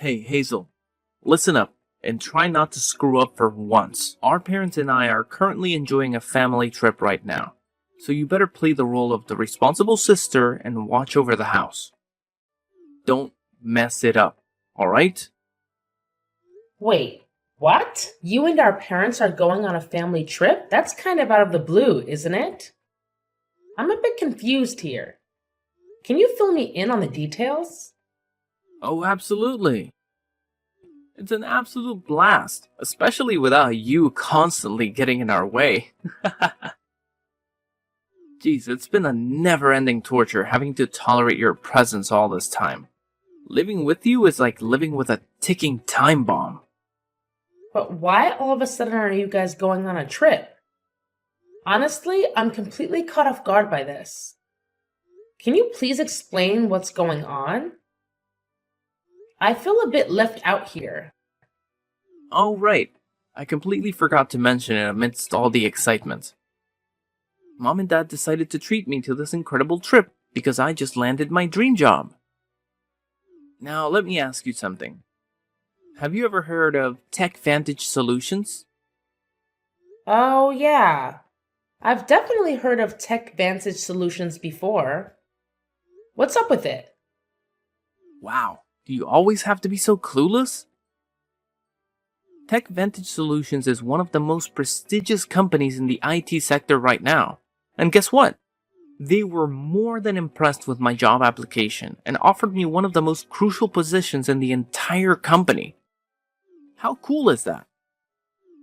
Hey, Hazel, listen up and try not to screw up for once. Our parents and I are currently enjoying a family trip right now, so you better play the role of the responsible sister and watch over the house. Don't mess it up, alright? Wait, what? You and our parents are going on a family trip? That's kind of out of the blue, isn't it? I'm a bit confused here. Can you fill me in on the details? Oh, absolutely. It's an absolute blast, especially without you constantly getting in our way. Jeez, it's been a never-ending torture having to tolerate your presence all this time. Living with you is like living with a ticking time bomb. But why all of a sudden are you guys going on a trip? Honestly, I'm completely caught off guard by this. Can you please explain what's going on? I feel a bit left out here. Oh, right. I completely forgot to mention it amidst all the excitement. Mom and Dad decided to treat me to this incredible trip because I just landed my dream job. Now, let me ask you something. Have you ever heard of TechVantage Solutions? Oh, yeah. I've definitely heard of TechVantage Solutions before. What's up with it? Wow, do you always have to be so clueless? TechVantage Solutions is one of the most prestigious companies in the IT sector right now. And guess what? They were more than impressed with my job application and offered me one of the most crucial positions in the entire company. How cool is that?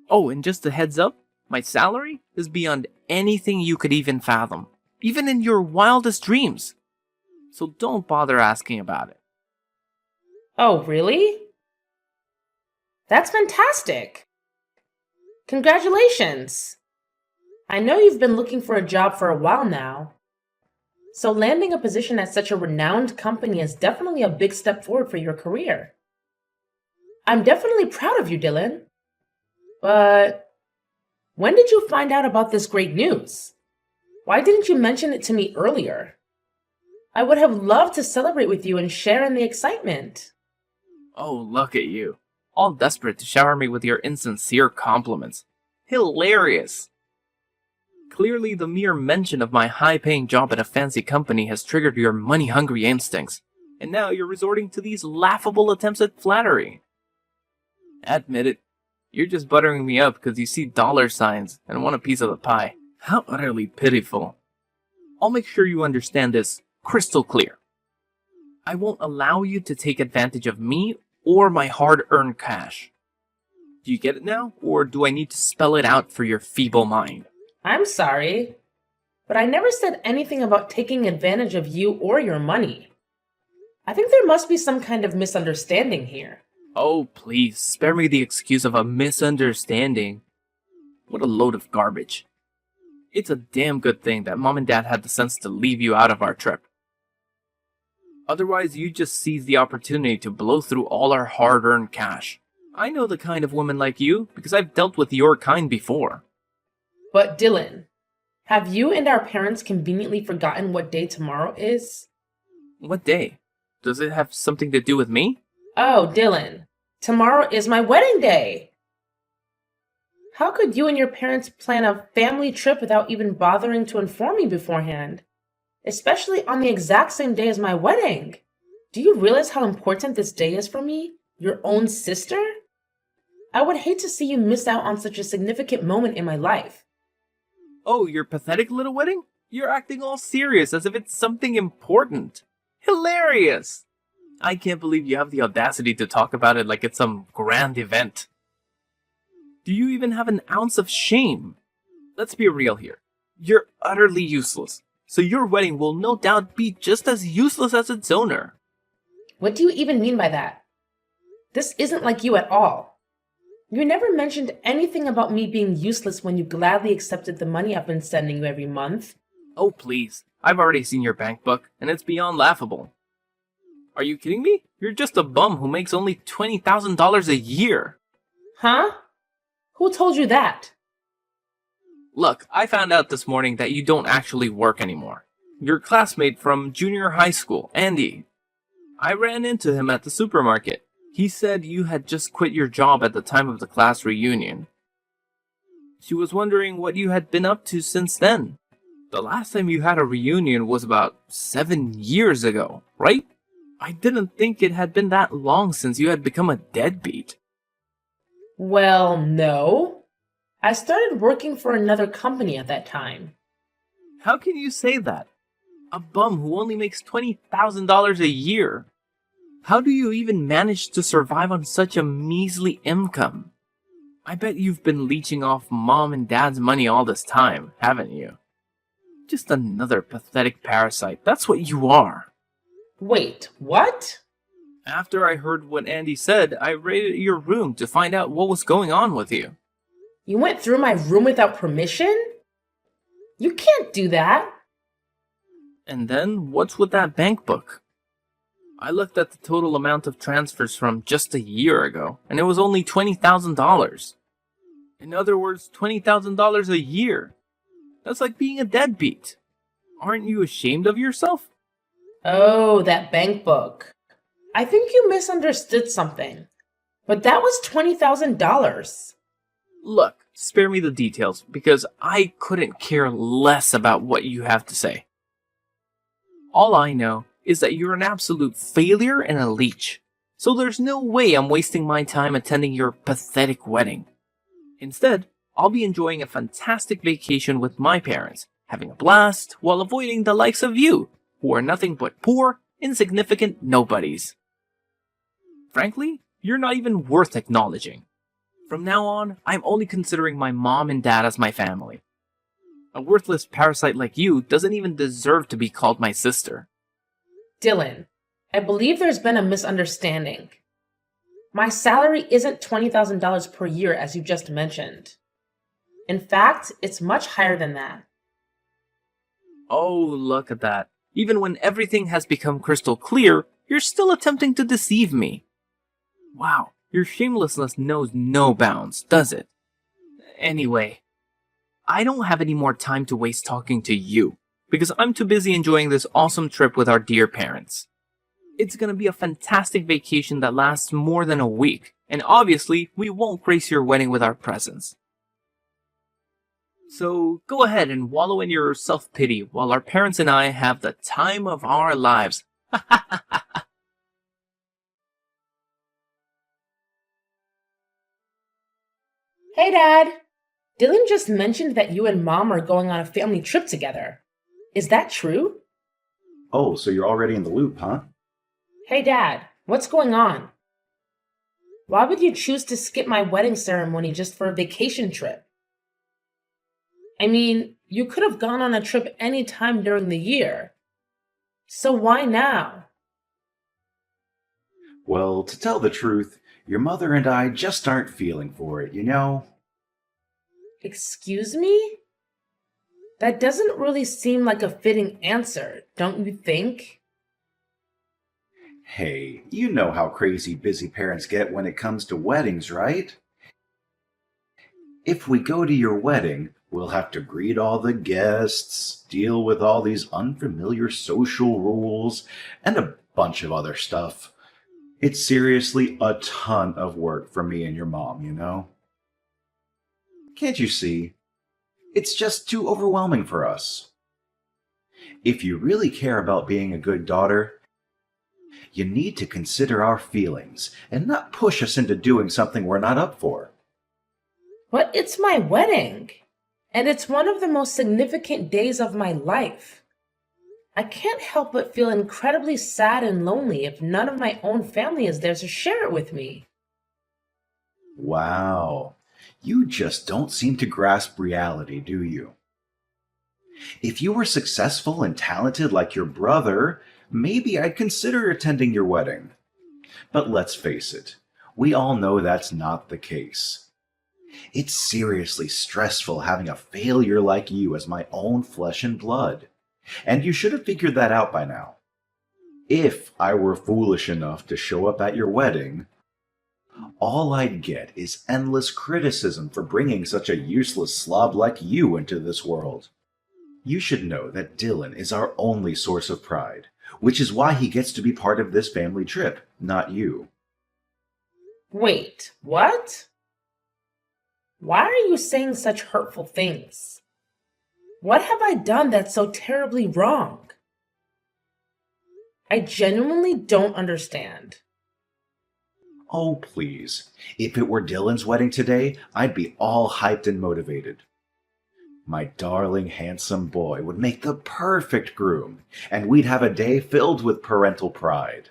Oh, and just a heads up, my salary is beyond anything you could even fathom, even in your wildest dreams. So don't bother asking about it. Oh, really? That's fantastic! Congratulations! I know you've been looking for a job for a while now. So landing a position at such a renowned company is definitely a big step forward for your career. I'm definitely proud of you, Dylan. But when did you find out about this great news? Why didn't you mention it to me earlier? I would have loved to celebrate with you and share in the excitement. Oh, look at you. All desperate to shower me with your insincere compliments. Hilarious! Clearly, the mere mention of my high-paying job at a fancy company has triggered your money-hungry instincts, and now you're resorting to these laughable attempts at flattery. Admit it, you're just buttering me up because you see dollar signs and want a piece of the pie. How utterly pitiful. I'll make sure you understand this crystal clear. I won't allow you to take advantage of me or my hard-earned cash. Do you get it now, or do I need to spell it out for your feeble mind? I'm sorry, but I never said anything about taking advantage of you or your money. I think there must be some kind of misunderstanding here. Oh, please, spare me the excuse of a misunderstanding. What a load of garbage. It's a damn good thing that Mom and Dad had the sense to leave you out of our trip. Otherwise, you just seized the opportunity to blow through all our hard-earned cash. I know the kind of woman like you because I've dealt with your kind before. But Dylan, have you and our parents conveniently forgotten what day tomorrow is? What day? Does it have something to do with me? Oh, Dylan, tomorrow is my wedding day! How could you and your parents plan a family trip without even bothering to inform me beforehand? Especially on the exact same day as my wedding! Do you realize how important this day is for me? Your own sister? I would hate to see you miss out on such a significant moment in my life. Oh, your pathetic little wedding? You're acting all serious as if it's something important. Hilarious! I can't believe you have the audacity to talk about it like it's some grand event. Do you even have an ounce of shame? Let's be real here. You're utterly useless, so your wedding will no doubt be just as useless as its owner. What do you even mean by that? This isn't like you at all. You never mentioned anything about me being useless when you gladly accepted the money I've been sending you every month. Oh, please. I've already seen your bank book, and it's beyond laughable. Are you kidding me? You're just a bum who makes only $20,000 a year. Huh? Who told you that? Look, I found out this morning that you don't actually work anymore. Your classmate from junior high school, Andy. I ran into him at the supermarket. He said you had just quit your job at the time of the class reunion. She was wondering what you had been up to since then. The last time you had a reunion was about 7 years ago, right? I didn't think it had been that long since you had become a deadbeat. Well, no. I started working for another company at that time. How can you say that? A bum who only makes $20,000 a year. How do you even manage to survive on such a measly income? I bet you've been leeching off mom and dad's money all this time, haven't you? Just another pathetic parasite, that's what you are. Wait, what? After I heard what Andy said, I raided your room to find out what was going on with you. You went through my room without permission? You can't do that. And then, what's with that bank book? I looked at the total amount of transfers from just a year ago, and it was only $20,000. In other words, $20,000 a year. That's like being a deadbeat. Aren't you ashamed of yourself? Oh, that bank book. I think you misunderstood something. But that was $20,000. Look, spare me the details, because I couldn't care less about what you have to say. All I know is that you're an absolute failure and a leech, so there's no way I'm wasting my time attending your pathetic wedding. Instead, I'll be enjoying a fantastic vacation with my parents, having a blast while avoiding the likes of you, who are nothing but poor, insignificant nobodies. Frankly, you're not even worth acknowledging. From now on, I'm only considering my mom and dad as my family. A worthless parasite like you doesn't even deserve to be called my sister. Dylan, I believe there's been a misunderstanding. My salary isn't $20,000 per year as you just mentioned. In fact, it's much higher than that. Oh, look at that. Even when everything has become crystal clear, you're still attempting to deceive me. Wow, your shamelessness knows no bounds, does it? Anyway, I don't have any more time to waste talking to you, because I'm too busy enjoying this awesome trip with our dear parents. It's gonna be a fantastic vacation that lasts more than a week, and obviously, we won't grace your wedding with our presence. So go ahead and wallow in your self-pity while our parents and I have the time of our lives. Hey, Dad. Dylan just mentioned that you and Mom are going on a family trip together. Is that true? Oh, so you're already in the loop, huh? Hey, Dad. What's going on? Why would you choose to skip my wedding ceremony just for a vacation trip? I mean, you could have gone on a trip any time during the year. So why now? Well, to tell the truth, your mother and I just aren't feeling for it, you know? Excuse me? That doesn't really seem like a fitting answer, don't you think? Hey, you know how crazy busy parents get when it comes to weddings, right? If we go to your wedding, we'll have to greet all the guests, deal with all these unfamiliar social rules, and a bunch of other stuff. It's seriously a ton of work for me and your mom, you know? Can't you see? It's just too overwhelming for us. If you really care about being a good daughter, you need to consider our feelings and not push us into doing something we're not up for. But it's my wedding, and it's one of the most significant days of my life. I can't help but feel incredibly sad and lonely if none of my own family is there to share it with me. Wow, you just don't seem to grasp reality, do you? If you were successful and talented like your brother, maybe I'd consider attending your wedding. But let's face it, we all know that's not the case. It's seriously stressful having a failure like you as my own flesh and blood. And you should have figured that out by now. If I were foolish enough to show up at your wedding, all I'd get is endless criticism for bringing such a useless slob like you into this world. You should know that Dylan is our only source of pride, which is why he gets to be part of this family trip, not you. Wait, what? Why are you saying such hurtful things? What have I done that's so terribly wrong? I genuinely don't understand. Oh, please. If it were Dylan's wedding today, I'd be all hyped and motivated. My darling, handsome boy would make the perfect groom, and we'd have a day filled with parental pride.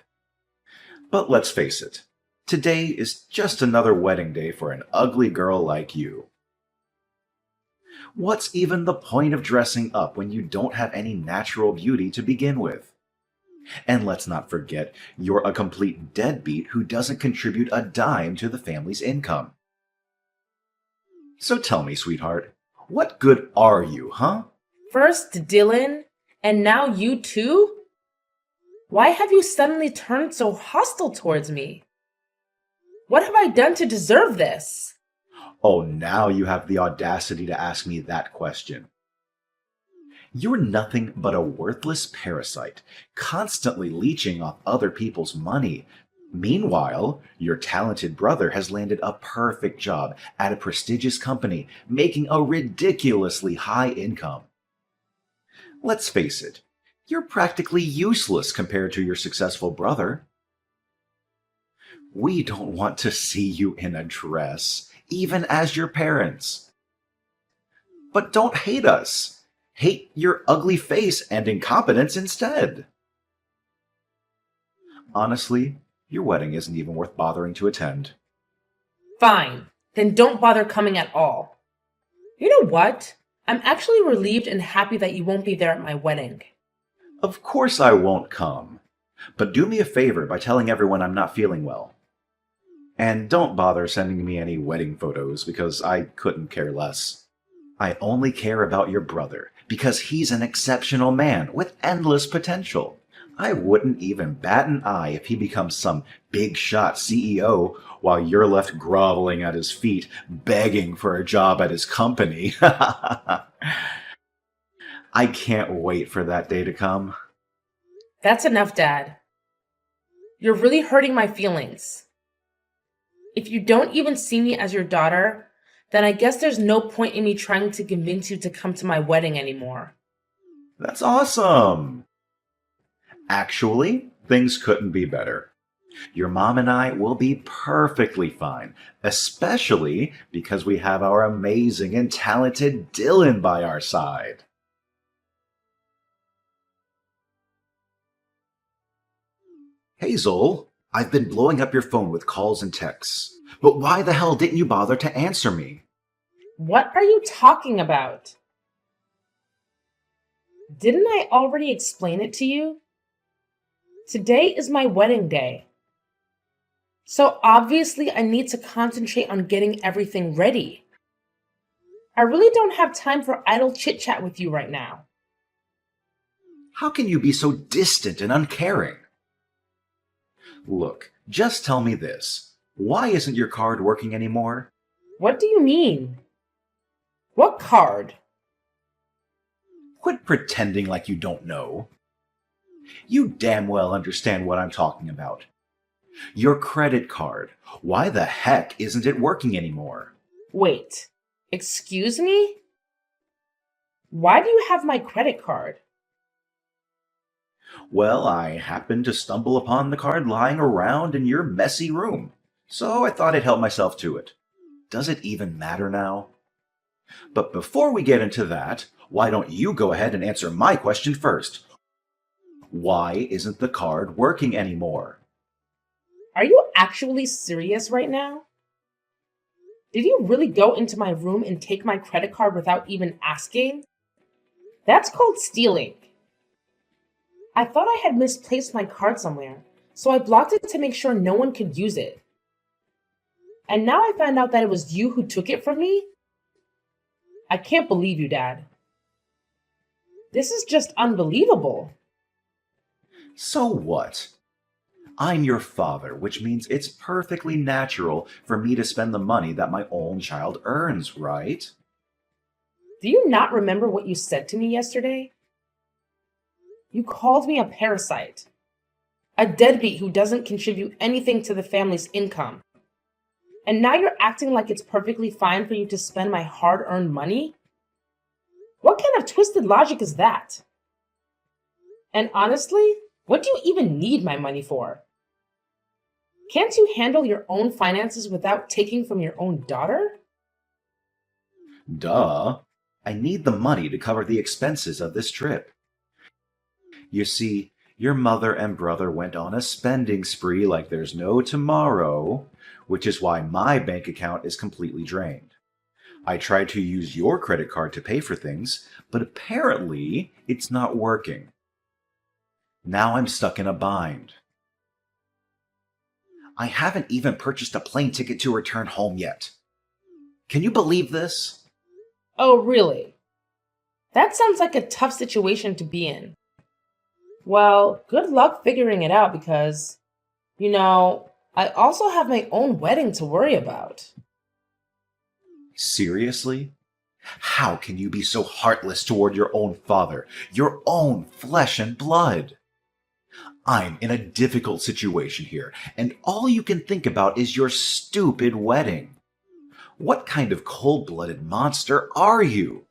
But let's face it, today is just another wedding day for an ugly girl like you. What's even the point of dressing up when you don't have any natural beauty to begin with? And let's not forget, you're a complete deadbeat who doesn't contribute a dime to the family's income. So tell me, sweetheart, what good are you, huh? First Dylan, and now you too? Why have you suddenly turned so hostile towards me? What have I done to deserve this? Oh, now you have the audacity to ask me that question. You're nothing but a worthless parasite, constantly leeching off other people's money. Meanwhile, your talented brother has landed a perfect job at a prestigious company, making a ridiculously high income. Let's face it, you're practically useless compared to your successful brother. We don't want to see you in a dress, even as your parents. But don't hate us. Hate your ugly face and incompetence instead. Honestly, your wedding isn't even worth bothering to attend. Fine, then don't bother coming at all. You know what? I'm actually relieved and happy that you won't be there at my wedding. Of course I won't come. But do me a favor by telling everyone I'm not feeling well. And don't bother sending me any wedding photos because I couldn't care less. I only care about your brother because he's an exceptional man with endless potential. I wouldn't even bat an eye if he becomes some big shot CEO while you're left groveling at his feet, begging for a job at his company. I can't wait for that day to come. That's enough, Dad. You're really hurting my feelings. If you don't even see me as your daughter, then I guess there's no point in me trying to convince you to come to my wedding anymore. That's awesome! Actually, things couldn't be better. Your mom and I will be perfectly fine, especially because we have our amazing and talented Dylan by our side. Hazel, I've been blowing up your phone with calls and texts, but why the hell didn't you bother to answer me? What are you talking about? Didn't I already explain it to you? Today is my wedding day. So obviously I need to concentrate on getting everything ready. I really don't have time for idle chit-chat with you right now. How can you be so distant and uncaring? Look, just tell me this. Why isn't your card working anymore? What do you mean? What card? Quit pretending like you don't know. You damn well understand what I'm talking about. Your credit card. Why the heck isn't it working anymore? Wait, excuse me? Why do you have my credit card? Well, I happened to stumble upon the card lying around in your messy room, so I thought I'd help myself to it. Does it even matter now? But before we get into that, why don't you go ahead and answer my question first? Why isn't the card working anymore? Are you actually serious right now? Did you really go into my room and take my credit card without even asking? That's called stealing. I thought I had misplaced my card somewhere, so I blocked it to make sure no one could use it. And now I found out that it was you who took it from me? I can't believe you, Dad. This is just unbelievable. So what? I'm your father, which means it's perfectly natural for me to spend the money that my own child earns, right? Do you not remember what you said to me yesterday? You called me a parasite, a deadbeat who doesn't contribute anything to the family's income. And now you're acting like it's perfectly fine for you to spend my hard earned money? What kind of twisted logic is that? And honestly, what do you even need my money for? Can't you handle your own finances without taking from your own daughter? Duh. I need the money to cover the expenses of this trip. You see, your mother and brother went on a spending spree like there's no tomorrow, which is why my bank account is completely drained. I tried to use your credit card to pay for things, but apparently it's not working. Now I'm stuck in a bind. I haven't even purchased a plane ticket to return home yet. Can you believe this? Oh, really? That sounds like a tough situation to be in. Well, good luck figuring it out because, I also have my own wedding to worry about. Seriously? How can you be so heartless toward your own father, your own flesh and blood? I'm in a difficult situation here, and all you can think about is your stupid wedding. What kind of cold-blooded monster are you?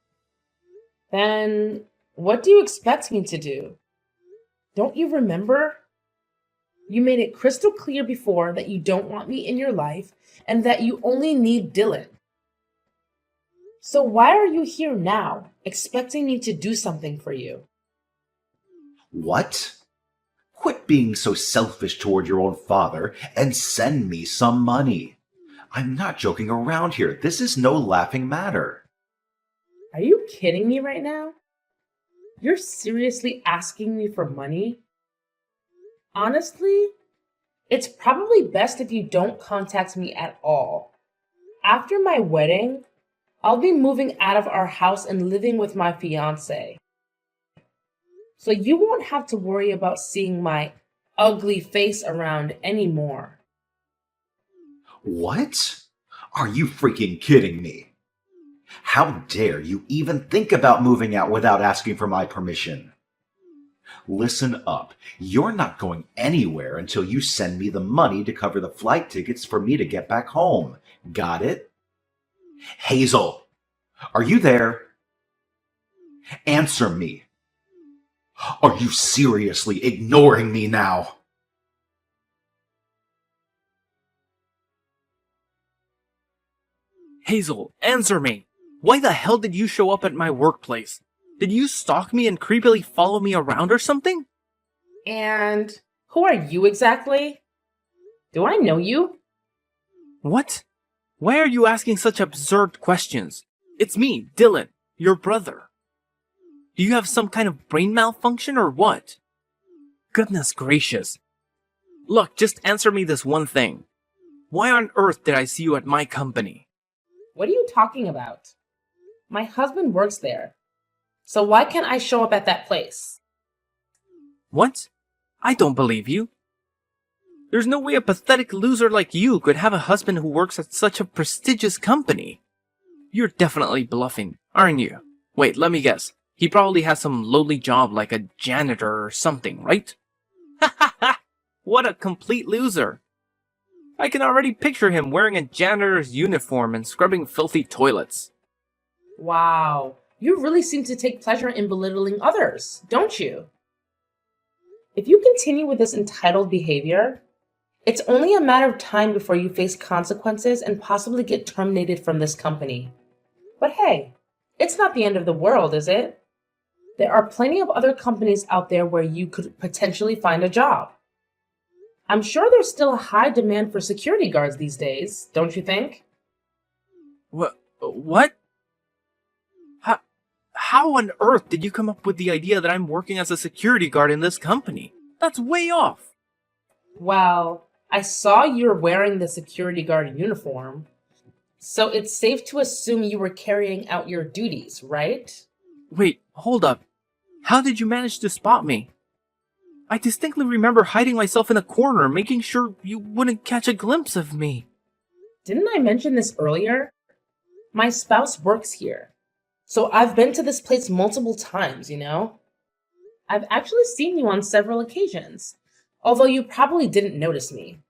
Then, what do you expect me to do? Don't you remember? You made it crystal clear before that you don't want me in your life and that you only need Dylan. So why are you here now, expecting me to do something for you? What? Quit being so selfish toward your own father and send me some money. I'm not joking around here. This is no laughing matter. Are you kidding me right now? You're seriously asking me for money? Honestly, it's probably best if you don't contact me at all. After my wedding, I'll be moving out of our house and living with my fiance. So you won't have to worry about seeing my ugly face around anymore. What? Are you freaking kidding me? How dare you even think about moving out without asking for my permission? Listen up. You're not going anywhere until you send me the money to cover the flight tickets for me to get back home. Got it? Hazel, are you there? Answer me. Are you seriously ignoring me now? Hazel, answer me! Why the hell did you show up at my workplace? Did you stalk me and creepily follow me around or something? And who are you exactly? Do I know you? What? Why are you asking such absurd questions? It's me, Dylan, your brother. Do you have some kind of brain malfunction or what? Goodness gracious. Look, just answer me this one thing. Why on earth did I see you at my company? What are you talking about? My husband works there. So why can't I show up at that place? What? I don't believe you. There's no way a pathetic loser like you could have a husband who works at such a prestigious company. You're definitely bluffing, aren't you? Wait, let me guess. He probably has some lowly job like a janitor or something, right? Ha ha ha! What a complete loser! I can already picture him wearing a janitor's uniform and scrubbing filthy toilets. Wow, you really seem to take pleasure in belittling others, don't you? If you continue with this entitled behavior, it's only a matter of time before you face consequences and possibly get terminated from this company. But hey, it's not the end of the world, is it? There are plenty of other companies out there where you could potentially find a job. I'm sure there's still a high demand for security guards these days, don't you think? What? How on earth did you come up with the idea that I'm working as a security guard in this company? That's way off. Well, I saw you were wearing the security guard uniform, so it's safe to assume you were carrying out your duties, right? Wait, hold up. How did you manage to spot me? I distinctly remember hiding myself in a corner, making sure you wouldn't catch a glimpse of me. Didn't I mention this earlier? My spouse works here, so I've been to this place multiple times, I've actually seen you on several occasions, although you probably didn't notice me.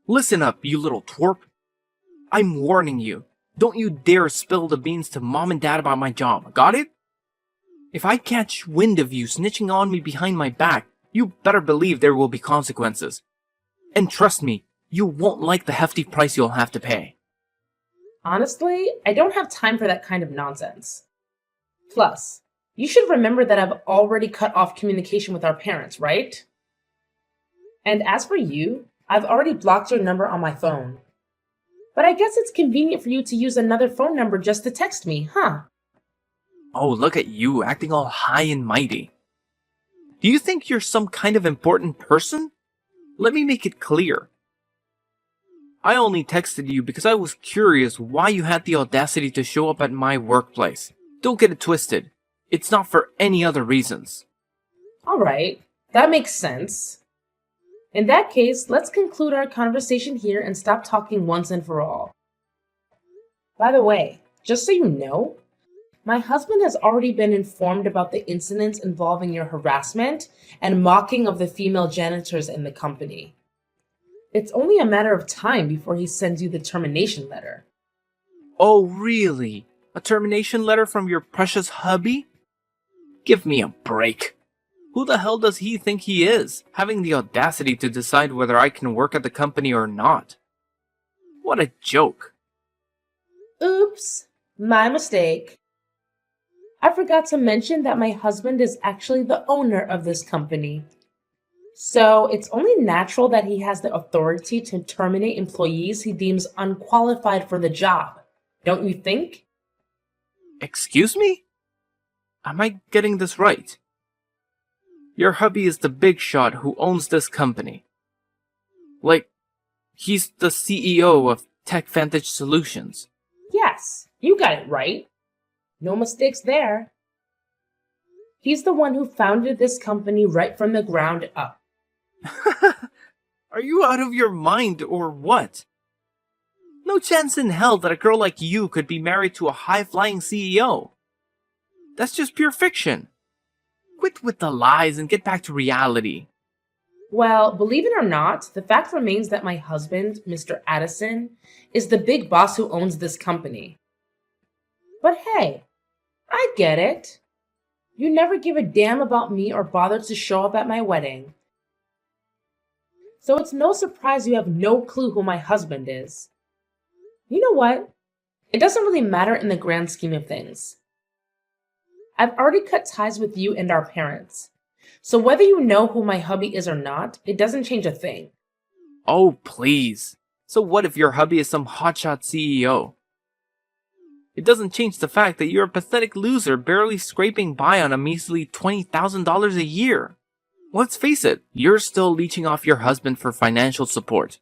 Listen up, you little twerp. I'm warning you. Don't you dare spill the beans to mom and dad about my job, got it? If I catch wind of you snitching on me behind my back, you better believe there will be consequences. And trust me, you won't like the hefty price you'll have to pay. Honestly, I don't have time for that kind of nonsense. Plus, you should remember that I've already cut off communication with our parents, right? And as for you, I've already blocked your number on my phone. But I guess it's convenient for you to use another phone number just to text me, huh? Oh, look at you, acting all high and mighty. Do you think you're some kind of important person? Let me make it clear. I only texted you because I was curious why you had the audacity to show up at my workplace. Don't get it twisted. It's not for any other reasons. Alright, that makes sense. In that case, let's conclude our conversation here and stop talking once and for all. By the way, just so you know, my husband has already been informed about the incidents involving your harassment and mocking of the female janitors in the company. It's only a matter of time before he sends you the termination letter. Oh, really? A termination letter from your precious hubby? Give me a break. Who the hell does he think he is, having the audacity to decide whether I can work at the company or not? What a joke. Oops, my mistake. I forgot to mention that my husband is actually the owner of this company. So it's only natural that he has the authority to terminate employees he deems unqualified for the job, don't you think? Excuse me? Am I getting this right? Your hubby is the big shot who owns this company. Like, he's the CEO of TechVantage Solutions. Yes, you got it right. No mistakes there. He's the one who founded this company right from the ground up. Are you out of your mind or what? No chance in hell that a girl like you could be married to a high-flying CEO. That's just pure fiction. Quit with the lies and get back to reality. Well, believe it or not, the fact remains that my husband, Mr. Addison, is the big boss who owns this company. But hey, I get it. You never give a damn about me or bother to show up at my wedding. So it's no surprise you have no clue who my husband is. You know what? It doesn't really matter in the grand scheme of things. I've already cut ties with you and our parents. So whether you know who my hubby is or not, it doesn't change a thing. Oh, please. So what if your hubby is some hotshot CEO? It doesn't change the fact that you're a pathetic loser barely scraping by on a measly $20,000 a year. Let's face it, you're still leeching off your husband for financial support.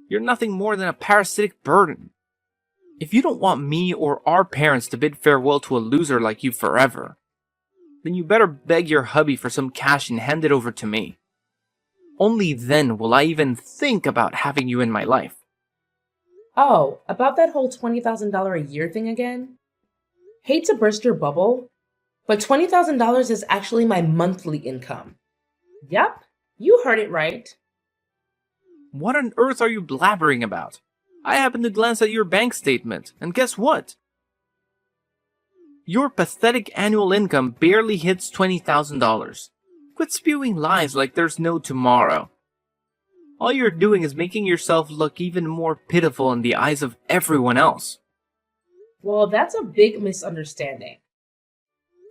You're nothing more than a parasitic burden. If you don't want me or our parents to bid farewell to a loser like you forever, then you better beg your hubby for some cash and hand it over to me. Only then will I even think about having you in my life. Oh, about that whole $20,000 a year thing again? Hate to burst your bubble, but $20,000 is actually my monthly income. Yep, you heard it right. What on earth are you blabbering about? I happened to glance at your bank statement, and guess what? Your pathetic annual income barely hits $20,000. Quit spewing lies like there's no tomorrow. All you're doing is making yourself look even more pitiful in the eyes of everyone else. Well, that's a big misunderstanding.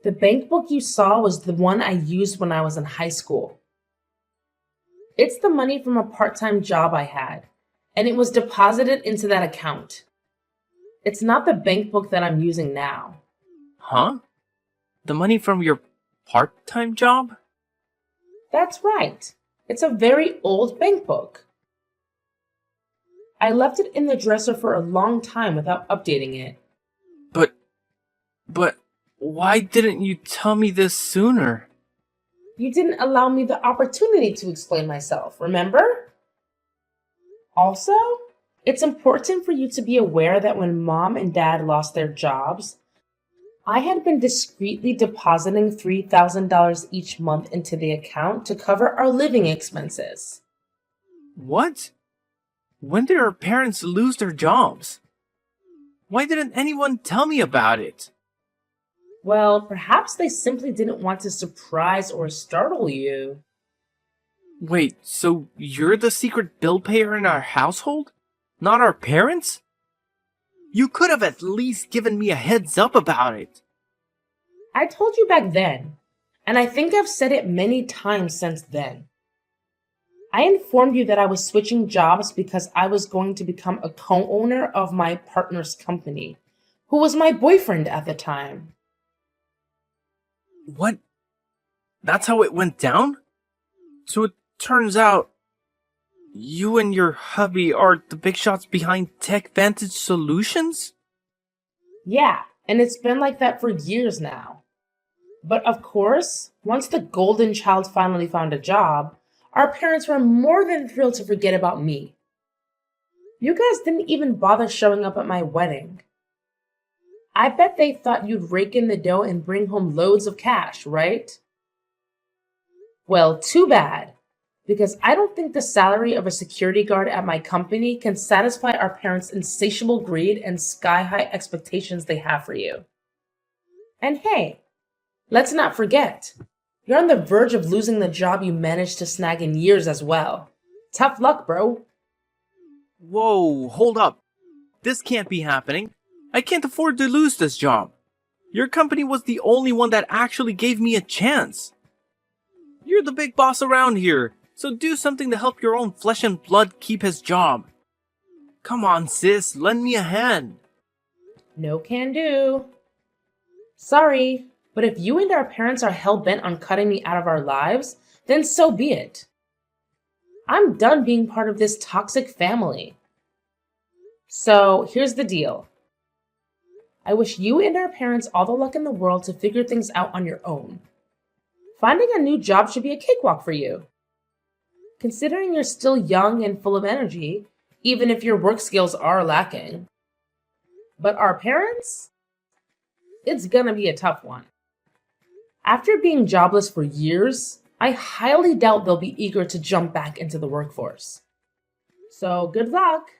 The bank book you saw was the one I used when I was in high school. It's the money from a part-time job I had, and it was deposited into that account. It's not the bank book that I'm using now. Huh? The money from your part-time job? That's right. It's a very old bank book. I left it in the dresser for a long time without updating it. But, why didn't you tell me this sooner? You didn't allow me the opportunity to explain myself, remember? Also, it's important for you to be aware that when Mom and Dad lost their jobs, I had been discreetly depositing $3,000 each month into the account to cover our living expenses. What? When did our parents lose their jobs? Why didn't anyone tell me about it? Well, perhaps they simply didn't want to surprise or startle you. Wait, so you're the secret bill payer in our household? Not our parents? You could have at least given me a heads up about it. I told you back then, and I think I've said it many times since then. I informed you that I was switching jobs because I was going to become a co-owner of my partner's company, who was my boyfriend at the time. What? That's how it went down? So it turns out you and your hubby are the big shots behind Tech Vantage Solutions? Yeah, and it's been like that for years now. But of course, once the golden child finally found a job, our parents were more than thrilled to forget about me. You guys didn't even bother showing up at my wedding. I bet they thought you'd rake in the dough and bring home loads of cash, right? Well, too bad, because I don't think the salary of a security guard at my company can satisfy our parents' insatiable greed and sky-high expectations they have for you. And hey, let's not forget, you're on the verge of losing the job you managed to snag in years as well. Tough luck, bro. Whoa, hold up. This can't be happening. I can't afford to lose this job. Your company was the only one that actually gave me a chance. You're the big boss around here, so do something to help your own flesh and blood keep his job. Come on, sis, lend me a hand. No can do. Sorry, but if you and our parents are hell-bent on cutting me out of our lives, then so be it. I'm done being part of this toxic family. So here's the deal. I wish you and our parents all the luck in the world to figure things out on your own. Finding a new job should be a cakewalk for you. Considering you're still young and full of energy, even if your work skills are lacking. But our parents? It's gonna be a tough one. After being jobless for years, I highly doubt they'll be eager to jump back into the workforce. So good luck.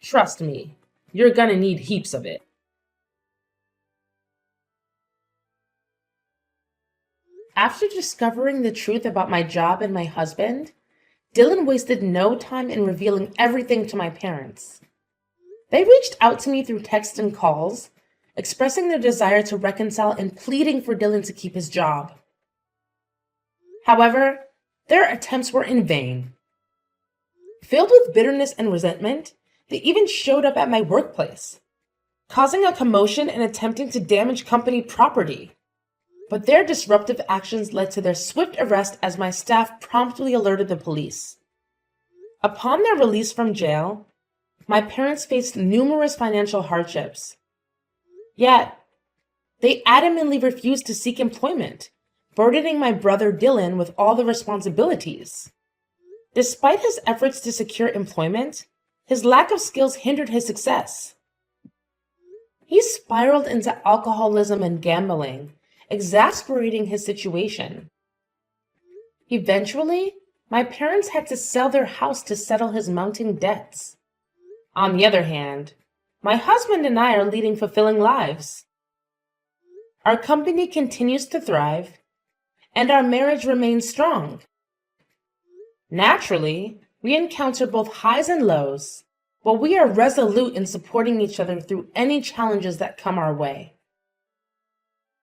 Trust me, you're gonna need heaps of it. After discovering the truth about my job and my husband, Dylan wasted no time in revealing everything to my parents. They reached out to me through text and calls, expressing their desire to reconcile and pleading for Dylan to keep his job. However, their attempts were in vain. Filled with bitterness and resentment, they even showed up at my workplace, causing a commotion and attempting to damage company property. But their disruptive actions led to their swift arrest as my staff promptly alerted the police. Upon their release from jail, my parents faced numerous financial hardships. Yet, they adamantly refused to seek employment, burdening my brother Dylan with all the responsibilities. Despite his efforts to secure employment, his lack of skills hindered his success. He spiraled into alcoholism and gambling, exasperating his situation. Eventually, my parents had to sell their house to settle his mounting debts. On the other hand, my husband and I are leading fulfilling lives. Our company continues to thrive, and our marriage remains strong. Naturally, we encounter both highs and lows, but we are resolute in supporting each other through any challenges that come our way.